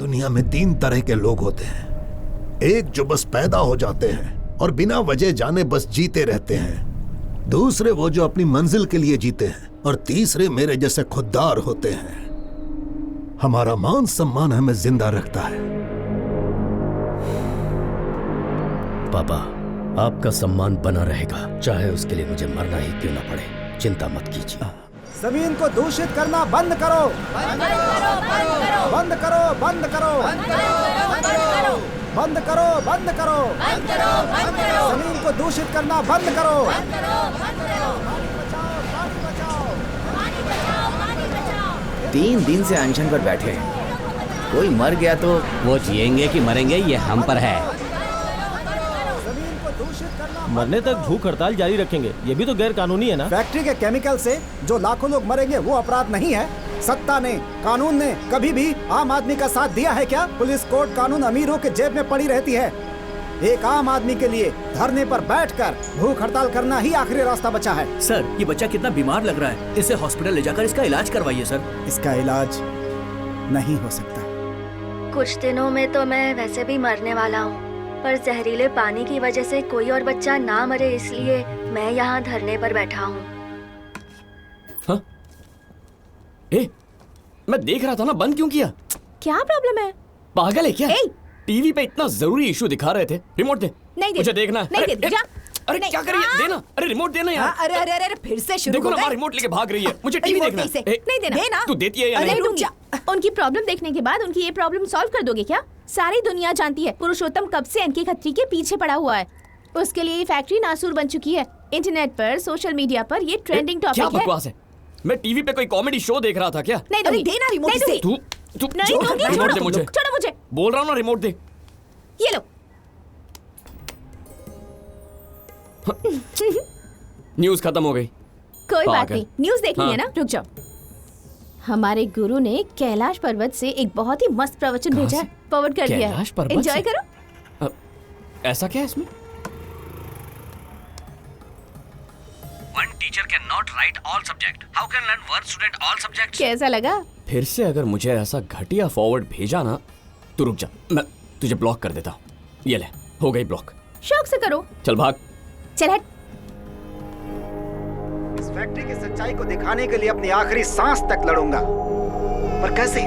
दुनिया में 3 तरह के लोग होते हैं। एक जो बस पैदा हो जाते हैं और बिना वजह जाने बस जीते रहते हैं। दूसरे वो जो अपनी मंजिल के लिए जीते हैं। और तीसरे मेरे जैसे खुददार होते हैं। हमारा मान सम्मान हमें जिंदा रखता है। पापा, आपका सम्मान बना रहेगा, चाहे उसके लिए मुझे मरना ही क्यों ना पड़े। चिंता मत कीजिए। जमीन को दूषित करना बंद करो। बंद करो, बंद करो, बंद करो, बंद करो, बंद करो, बंद करो, बंद करो, बंद करो। जमीन को दूषित करना बंद करो। बंद करो, बंद करो। पानी बचाओ, पानी बचाओ, पानी बचाओ, पानी बचाओ। 3 दिन से अनशन पर बैठे हैं। कोई मर गया तो वो जिएंगे कि मरेंगे ये हम पर है। मरने तक भूख हड़ताल जारी रखेंगे। ये भी तो गैर कानूनी है ना। फैक्ट्री के केमिकल से जो लाखों लोग मरेंगे वो अपराध नहीं है। सत्ता ने, कानून ने कभी भी आम आदमी का साथ दिया है क्या? पुलिस, कोर्ट, कानून अमीरों के जेब में पड़ी रहती है। एक आम आदमी के लिए धरने पर बैठकर भूख हड़ताल करना ही आखिरी रास्ता बचा है। सर, ये बच्चा कितना बीमार लग रहा है, इसे हॉस्पिटल ले जाकर इसका इलाज करवाइए सर। इसका इलाज नहीं हो सकता। कुछ दिनों में तो मैं वैसे भी मरने वाला हूँ, पर जहरीले पानी की वजह से कोई और बच्चा ना मरे इसलिए मैं यहाँ धरने पर बैठा हूँ। हाँ? मैं देख रहा था ना, बंद क्यों किया? क्या प्रॉब्लम है? पागल है क्या? टीवी पे इतना जरूरी इशू दिखा रहे थे। रिमोट दे। नहीं दे। मुझे देखना है। नहीं दे। जा। अरे क्या कर रही है? देना। अरे रिमोट देना यार। अरे अरे अरे फिर से शुरू देखो ना, माँ रिमोट लेके भाग रही है। मुझे टीवी देखना है। नहीं देना। तू देती है या नहीं? रुक जा। उनकी प्रॉब्लम देखने के बाद उनकी ये प्रॉब्लम सॉल्व कर दोगे क्या? सारी दुनिया जानती है पुरुषोत्तम कब से एनके खत्री के पीछे पड़ा हुआ है। उसके लिए ये फैक्ट्री नासूर बन चुकी है। इंटरनेट पर, सोशल मीडिया पर ये ट्रेंडिंग टॉपिक है। क्या बकवास है? मैं टीवी पे कोई कॉमेडी शो देख रहा था क्या? नहीं दूंगी। देना रिमोट से। तू नहीं दूंगी। रिमोट दे मुझे। छोड़ो मुझे। बोल रहा हूँ ना, रिमोट दे। ये लो। न्यूज़ खत्म हो गई। कोई बात नहीं, न्यूज़ देखनी है ना। रुक जाओ। हमारे गुरु ने कैलाश पर्वत से एक बहुत ही मस्त प्रवचन भेजा है, फॉरवर्ड कर दिया है। एंजॉय करो। ऐसा क्या है इसमें? One teacher cannot write all subject. How can learn one student all subjects? कैसा लगा? फिर से अगर मुझे ऐसा घटिया फॉरवर्ड भेजा ना तो रुक जा, मैं तुझे ब्लॉक कर देता हूँ। ये ले, हो गई ब्लॉक। शौक से करो। चल भाग। चल हट। इस फैक्ट्री की सच्चाई को दिखाने के लिए अपनी आखिरी सांस तक लड़ूंगा, पर कैसे?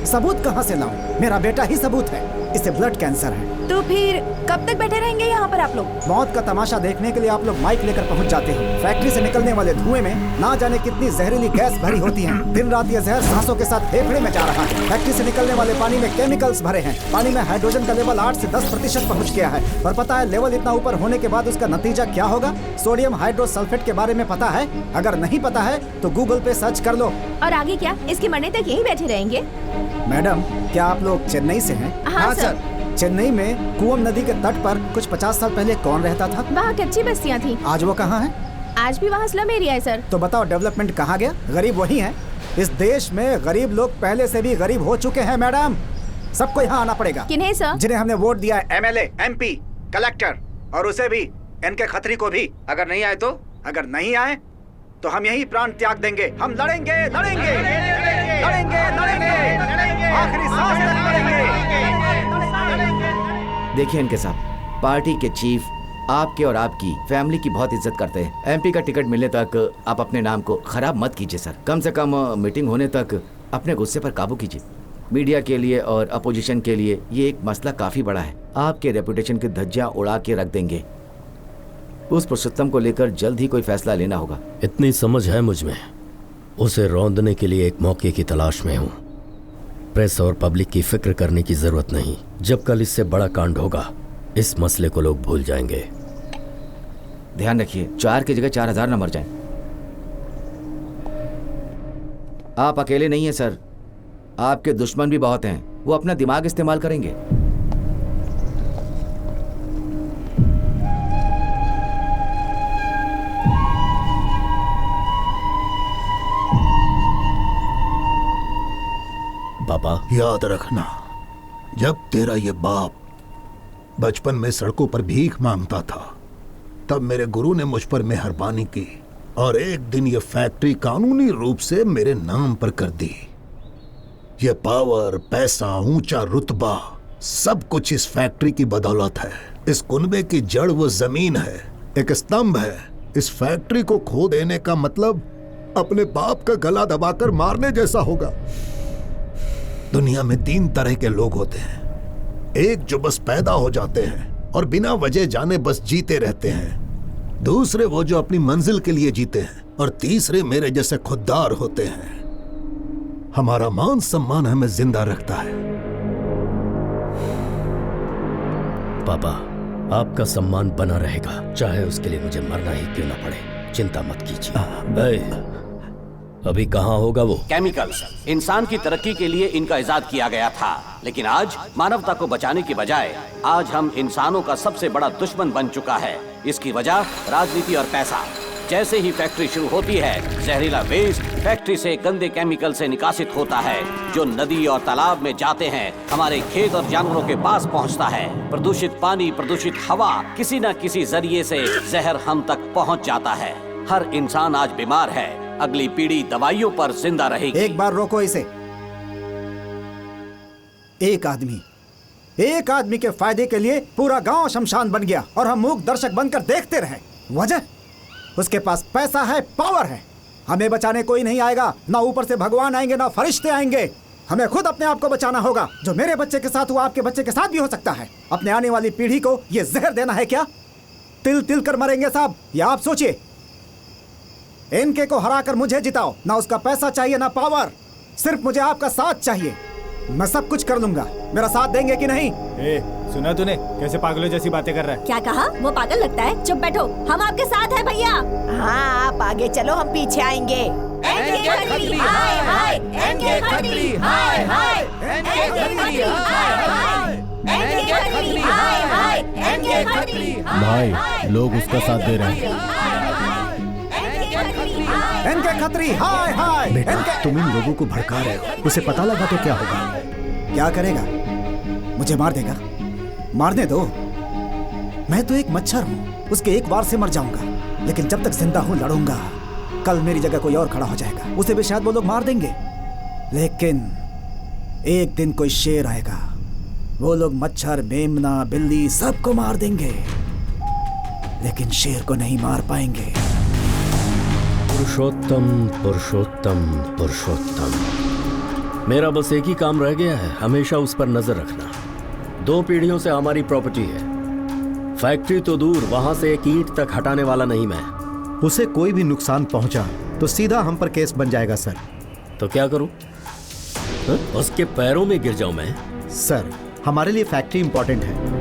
सबूत कहाँ से लाऊं? मेरा बेटा ही सबूत है। इसे ब्लड कैंसर है। तो फिर कब तक बैठे रहेंगे यहाँ पर आप लोग? मौत का तमाशा देखने के लिए आप लोग माइक लेकर पहुँच जाते हो। फैक्ट्री से निकलने वाले धुएं में ना जाने कितनी जहरीली गैस भरी होती है। दिन रात ये जहर सांसों के साथ फेफड़े में जा रहा है। फैक्ट्री से निकलने वाले पानी में केमिकल्स भरे हैं। पानी में हाइड्रोजन का लेवल 8 से 10% पहुँच गया है। पर पता है लेवल इतना ऊपर होने के बाद उसका नतीजा क्या होगा? सोडियम हाइड्रोसल्फेट के बारे में पता है? अगर नहीं पता है तो गूगल पे सर्च कर लो। और आगे क्या? इसके मरने तक यहीं बैठे रहेंगे? मैडम, क्या आप लोग चेन्नई से हैं? हाँ सर। चेन्नई में कुवम नदी के तट पर कुछ 50 साल पहले कौन रहता था? वहाँ कच्ची बस्तियाँ थी। आज वो कहाँ है? आज भी वहाँ स्लम एरिया है सर। तो बताओ डेवलपमेंट कहाँ गया? गरीब वही है। इस देश में गरीब लोग पहले से भी गरीब हो चुके हैं मैडम। सबको यहाँ आना पड़ेगा। किन्हें सर? जिन्हें हमने वोट दिया है, एमएलए, एमपी, कलेक्टर, और उसे भी, एनके खत्री को भी। अगर नहीं आए तो? अगर नहीं आए तो हम यही प्राण त्याग देंगे। हम लड़ेंगे, लड़ेंगे, लड़ेंगे, लड़ेंगे, आखिरी सांस तक लड़ेंगे। देखिए इनके साथ पार्टी के चीफ आपके और आपकी फैमिली की बहुत इज्जत करते हैं। एमपी का टिकट मिलने तक आप अपने नाम को खराब मत कीजिए सर। कम से कम मीटिंग होने तक अपने गुस्से पर काबू कीजिए। मीडिया के लिए और अपोजिशन के लिए ये एक मसला काफी बड़ा है। आपके रेपुटेशन की धज्जियां उड़ा के रख देंगे। उस पुरुषोत्तम को लेकर जल्द ही कोई फैसला लेना होगा। इतनी समझ है मुझ में। उसे रौंदने के लिए एक मौके की तलाश में हूँ। प्रेस और पब्लिक की फिक्र करने की जरूरत नहीं। जब कल इससे बड़ा कांड होगा इस मसले को लोग भूल जाएंगे। ध्यान रखिए 4 की जगह 4000 न मर जाएं। आप अकेले नहीं हैं सर, आपके दुश्मन भी बहुत हैं। वो अपना दिमाग इस्तेमाल करेंगे। पापा, याद रखना, जब तेरा ये बाप बचपन में सड़कों पर भीख मांगता था तब मेरे गुरु ने मुझ पर मेहरबानी की और एक दिन ये फैक्ट्री कानूनी रूप से मेरे नाम पर कर दी। ये पावर, पैसा, ऊंचा रुतबा सब कुछ इस फैक्ट्री की बदौलत है। इस कुनबे की जड़ वो जमीन है, एक स्तंभ है। इस फैक्ट्री को खो देने का मतलब अपने बाप का गला दबाकर मारने जैसा होगा। दुनिया में 3 तरह के लोग होते हैं। एक जो बस पैदा हो जाते हैं और बिना वजह जाने बस जीते रहते हैं। दूसरे वो जो अपनी मंजिल के लिए जीते हैं। और तीसरे मेरे जैसे खुददार होते हैं। हमारा मान सम्मान हमें जिंदा रखता है। पापा, आपका सम्मान बना रहेगा, चाहे उसके लिए मुझे मरना ही क्यों ना पड़े। चिंता मत कीजिए। अभी कहाँ होगा वो? केमिकल्स इंसान की तरक्की के लिए इनका इजाद किया गया था, लेकिन आज मानवता को बचाने की बजाय आज हम इंसानों का सबसे बड़ा दुश्मन बन चुका है। इसकी वजह राजनीति और पैसा। जैसे ही फैक्ट्री शुरू होती है, जहरीला वेस्ट फैक्ट्री से गंदे केमिकल से निकासित होता है, जो नदी और तालाब में जाते हैं, हमारे खेत और जानवरों के पास पहुंचता है। प्रदूषित पानी, प्रदूषित हवा, किसी न किसी जरिए से जहर हम तक पहुंच जाता है। हर इंसान आज बीमार है। अगली पीढ़ी दवाइयों पर जिंदा रहेगी। एक बार रोको इसे। एक आदमी के फायदे के लिए पूरा गांव शमशान बन गया और हम मूक दर्शक बनकर देखते रहे। वजह? उसके पास पैसा है, पावर है। हमें बचाने कोई नहीं आएगा, ना ऊपर से भगवान आएंगे ना फरिश्ते आएंगे। हमें खुद अपने आप को बचाना होगा। जो मेरे बच्चे के साथ हुआ आपके बच्चे के साथ भी हो सकता है। अपने आने वाली पीढ़ी को यह जहर देना है क्या? तिल तिल कर मरेंगे साहब, या आप सोचिए। इनके को हराकर मुझे जिताओ। ना उसका पैसा चाहिए ना पावर, सिर्फ मुझे आपका साथ चाहिए। मैं सब कुछ कर लूंगा। मेरा साथ देंगे कि नहीं? सुना तूने कैसे पागलों जैसी बातें कर रहा है? क्या कहा? वो पागल लगता है। चुप बैठो, हम आपके साथ हैं भैया। हाँ, आप आगे चलो, हम पीछे आएंगे। भाई, लोग उसका साथ दे रहे हैं। एनके खत्री, हाय हाय। बेटा, तुम इन लोगों को भड़का रहे हो। उसे पता लगा तो क्या होगा? क्या करेगा? मुझे मार देगा। मारने दो। मैं तो एक मच्छर हूँ, उसके एक बार से मर जाऊंगा। लेकिन जब तक जिंदा हूँ लड़ूंगा। कल मेरी जगह कोई और खड़ा हो जाएगा, उसे भी शायद वो लोग मार देंगे। लेकिन एक दिन कोई शेर आएगा, वो लोग मच्छर, मेमना, बिल्ली सबको मार देंगे, लेकिन शेर को नहीं मार पाएंगे। पुरुषोत्तम पुरुषोत्तम पुरुषोत्तम। मेरा बस एक ही काम रह गया है, हमेशा उस पर नजर रखना। 2 पीढ़ियों से हमारी प्रॉपर्टी है। फैक्ट्री तो दूर, वहां से एक ईंट तक हटाने वाला नहीं मैं। उसे कोई भी नुकसान पहुंचा तो सीधा हम पर केस बन जाएगा सर। तो क्या करूं? उसके पैरों में गिर जाऊं मैं? सर, हमारे लिए फैक्ट्री इंपॉर्टेंट है।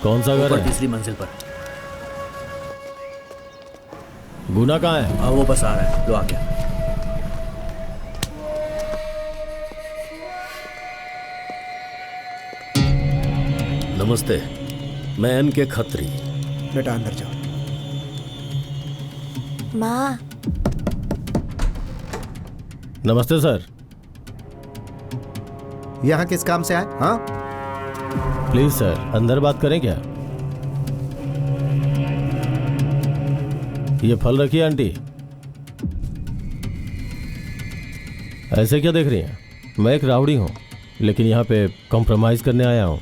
कौन सा घर है? 3री मंजिल पर। गुना कहाँ है? हाँ, वो बस आ रहा है। लो, आ गया। नमस्ते, मैं एनके खत्री। बेटा अंदर जाओ। माँ। नमस्ते सर। यहाँ किस काम से आए? हाँ, प्लीज सर, अंदर बात करें क्या? ये फल रखिए आंटी। ऐसे क्या देख रही हैं? मैं एक रावड़ी हूँ, लेकिन यहाँ पे कॉम्प्रोमाइज करने आया हूँ।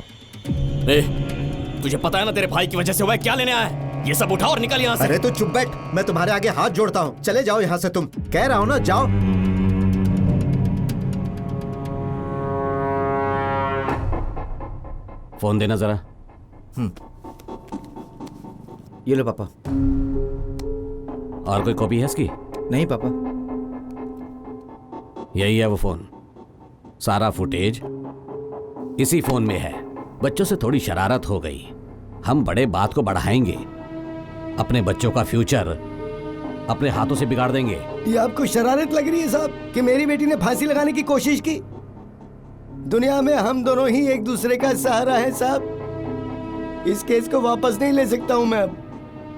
तुझे पता है ना तेरे भाई की वजह से हुआ है, क्या लेने आया है? ये सब उठा और निकल यहाँ से। अरे तू चुप बैठ, मैं तुम्हारे आगे हाथ जोड़ता हूँ। चले जाओ यहाँ से, तुम कह रहा हूँ ना, जाओ। फोन देना जरा। ये लो पापा। और कोई कॉपी है इसकी? नहीं पापा। यही है वो फोन। सारा फुटेज इसी फोन में है। बच्चों से थोड़ी शरारत हो गई, हम बड़े बात को बढ़ाएंगे। अपने बच्चों का फ्यूचर अपने हाथों से बिगाड़ देंगे। ये आपको शरारत लग रही है साहब कि मेरी बेटी ने फांसी लगाने की कोशिश की? दुनिया में हम दोनों ही एक दूसरे का सहारा है साहब। इस केस को वापस नहीं ले सकता हूँ मैं अब।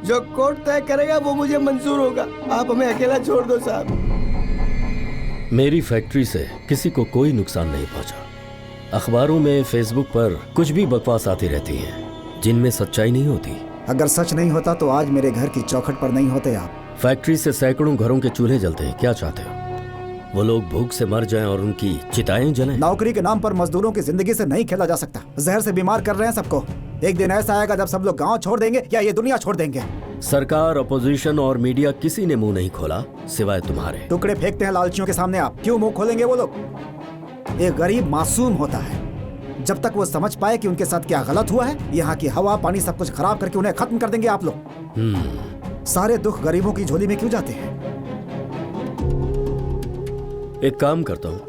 जो कोर्ट तय करेगा वो मुझे मंजूर होगा। आप हमें अकेला छोड़ दो साहब। मेरी फैक्ट्री से किसी को कोई नुकसान नहीं पहुंचा। अखबारों में, फेसबुक पर कुछ भी बकवास आती रहती है जिनमें सच्चाई नहीं होती। अगर सच नहीं होता तो आज मेरे घर की चौखट पर नहीं होते आप। फैक्ट्री से सैकड़ों घरों के चूल्हे जलते हैं, क्या चाहते हो? वो लोग भूख से मर जाएं और उनकी चिताएं जलें? नौकरी के नाम पर मजदूरों की जिंदगी से नहीं खेला जा सकता। जहर से बीमार कर रहे हैं सबको। एक दिन ऐसा आएगा जब सब लोग गांव छोड़ देंगे या ये दुनिया छोड़ देंगे। सरकार, अपोजिशन और मीडिया किसी ने मुंह नहीं खोला सिवाय तुम्हारे। टुकड़े फेंकते हैं लालचियों के सामने, आप क्यों मुंह खोलेंगे? वो लोग, एक गरीब मासूम होता है। जब तक वो समझ पाए कि उनके साथ क्या गलत हुआ है, यहाँ की हवा पानी सब कुछ खराब करके उन्हें खत्म कर देंगे आप लोग। सारे दुख गरीबों की झोली में क्यों जाते हैं? एक काम करता हूँ,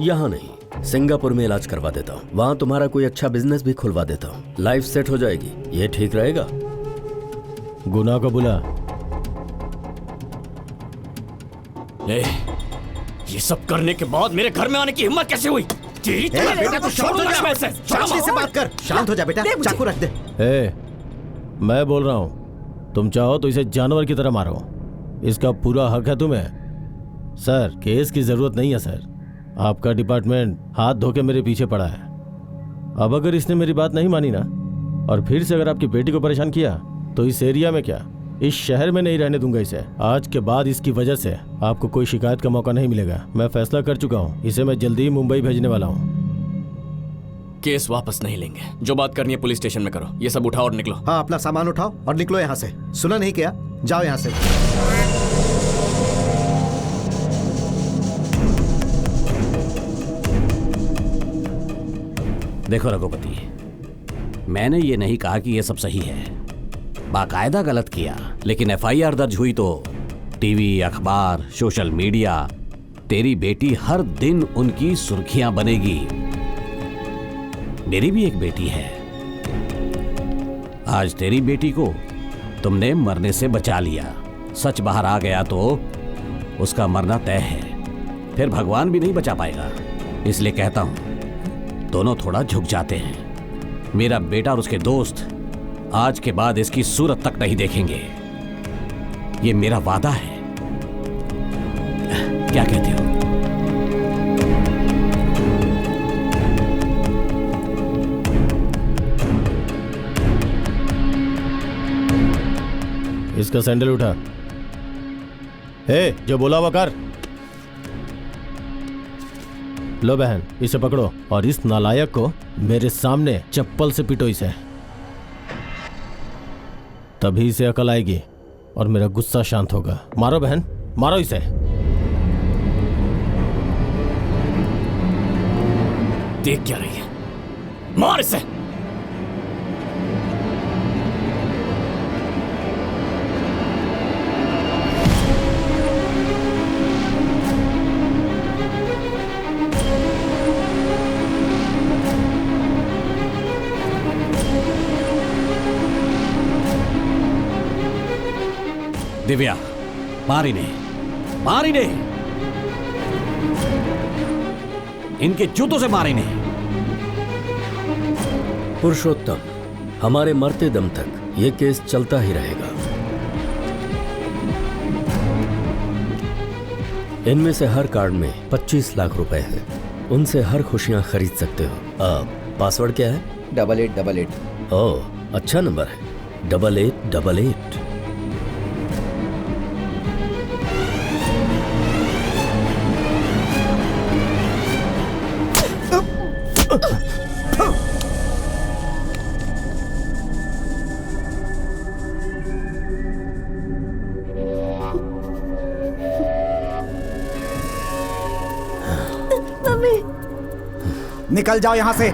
यहाँ नहीं सिंगापुर में इलाज करवा देता हूँ। वहाँ तुम्हारा कोई अच्छा बिजनेस भी खुलवा देता हूँ। लाइफ सेट हो जाएगी। ये ठीक रहेगा? गुनाह को बुला। ले, ये सब करने के बाद मेरे घर में आने की हिम्मत कैसे हुई? तेरी बेटा तो शांत हो जा। शांति से बात कर। शांत हो जा बेटा, चाकू रख दे। मैं बोल रहा हूँ, तुम चाहो तो इसे जानवर की तरह मारो। इसका पूरा हक है तुम्हें। सर, केस की जरूरत नहीं है सर। आपका डिपार्टमेंट हाथ धो के मेरे पीछे पड़ा है। अब अगर इसने मेरी बात नहीं मानी ना, और फिर से अगर आपकी बेटी को परेशान किया, तो इस एरिया में क्या, इस शहर में नहीं रहने दूंगा इसे। आज के बाद इसकी वजह से आपको कोई शिकायत का मौका नहीं मिलेगा। मैं फैसला कर चुका हूँ, इसे मैं जल्दी ही मुंबई भेजने वाला हूँ। केस वापस नहीं लेंगे। जो बात करनी है पुलिस स्टेशन में करो। ये सब उठाओ और निकलो। हाँ, अपना सामान उठाओ और निकलो यहाँ से। सुना नहीं क्या? जाओ यहाँ से। देखो रघुपति, मैंने ये नहीं कहा कि ये सब सही है। बाकायदा गलत किया, लेकिन एफआईआर दर्ज हुई तो टीवी, अखबार, सोशल मीडिया, तेरी बेटी हर दिन उनकी सुर्खियां बनेगी। मेरी भी एक बेटी है। आज तेरी बेटी को तुमने मरने से बचा लिया। सच बाहर आ गया तो उसका मरना तय है। फिर भगवान भी नहीं बचा पाएगा। इसलिए कहता हूं, दोनों थोड़ा झुक जाते हैं। मेरा बेटा और उसके दोस्त आज के बाद इसकी सूरत तक नहीं देखेंगे। ये मेरा वादा है। क्या कहते हो? इसका सैंडल उठा। जो बोला हुआ कर। लो बहन, इसे पकड़ो और इस नालायक को मेरे सामने चप्पल से पीटो इसे। तभी इसे अकल आएगी और मेरा गुस्सा शांत होगा। मारो बहन, मारो इसे। देख क्या रही है? मार इसे। दिव्या, मार इन्हें, मार इन्हें। इनके जूतों से मार इन्हें। पुरुषोत्तम, हमारे मरते दम तक ये केस चलता ही रहेगा। इनमें से हर कार्ड में 25 लाख रुपए हैं। उनसे हर खुशियां खरीद सकते हो। पासवर्ड क्या है? 8888। ओह, अच्छा नंबर है। 8888। निकल जाओ यहाँ से।